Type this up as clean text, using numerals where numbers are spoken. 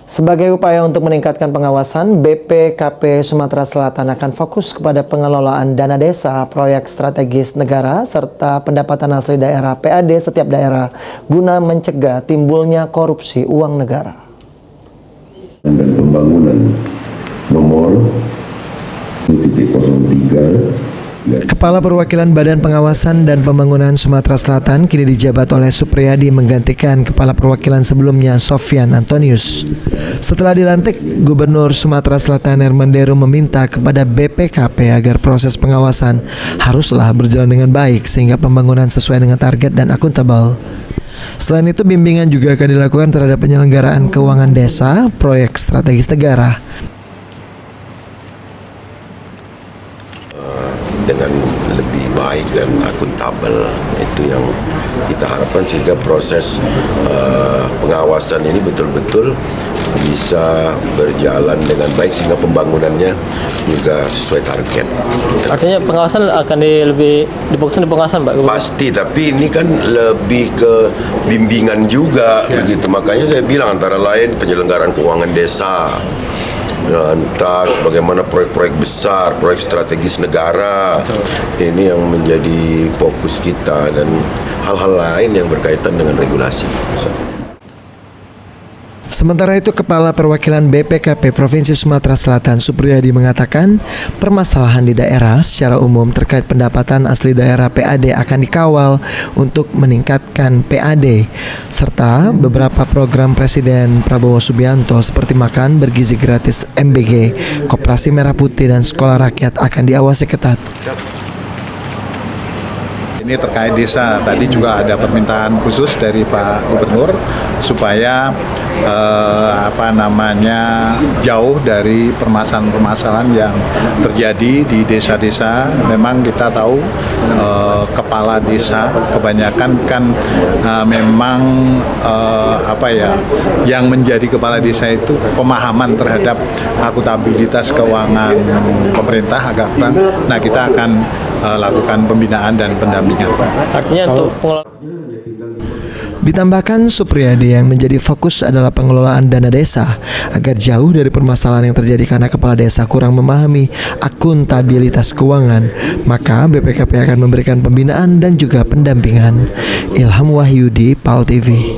Sebagai upaya untuk meningkatkan pengawasan, BPKP Sumatera Selatan akan fokus kepada pengelolaan dana desa, proyek strategis negara, serta pendapatan asli daerah PAD setiap daerah guna mencegah timbulnya korupsi uang negara. Dan pembangunan nomor 03. Kepala Perwakilan Badan Pengawasan dan Pembangunan Sumatera Selatan kini dijabat oleh Supriyadi menggantikan Kepala Perwakilan sebelumnya Sofyan Antonius. Setelah dilantik, Gubernur Sumatera Selatan Herman Deru meminta kepada BPKP agar proses pengawasan haruslah berjalan dengan baik sehingga pembangunan sesuai dengan target dan akuntabel. Selain itu, bimbingan juga akan dilakukan terhadap penyelenggaraan keuangan desa, proyek strategis negara. Dengan lebih baik dan akuntabel, itu yang kita harapkan sehingga proses pengawasan ini betul-betul bisa berjalan dengan baik sehingga pembangunannya juga sesuai target. Artinya pengawasan akan lebih difokuskan di pengawasan, Pak? Pasti, tapi ini kan lebih ke bimbingan juga, begitu. Makanya saya bilang antara lain penyelenggaraan keuangan desa, entah bagaimana proyek-proyek besar, proyek strategis negara, ini yang menjadi fokus kita, dan hal-hal lain yang berkaitan dengan regulasi. Sementara itu, Kepala Perwakilan BPKP Provinsi Sumatera Selatan Supriyadi mengatakan permasalahan di daerah secara umum terkait pendapatan asli daerah PAD akan dikawal untuk meningkatkan PAD, serta beberapa program Presiden Prabowo Subianto seperti makan bergizi gratis MBG, Koperasi Merah Putih, dan Sekolah Rakyat akan diawasi ketat. Ini terkait desa, tadi juga ada permintaan khusus dari Pak Gubernur supaya jauh dari permasalahan-permasalahan yang terjadi di desa-desa. Memang kita tahu kepala desa kebanyakan kan yang menjadi kepala desa itu pemahaman terhadap akuntabilitas keuangan pemerintah agak kurang. Nah, kita akan lakukan pembinaan dan pendampingan. Artinya untuk Ditambahkan, Supriyadi yang menjadi fokus adalah pengelolaan dana desa agar jauh dari permasalahan yang terjadi karena kepala desa kurang memahami akuntabilitas keuangan. Maka BPKP akan memberikan pembinaan dan juga pendampingan. Ilham Wahyudi, PAL TV.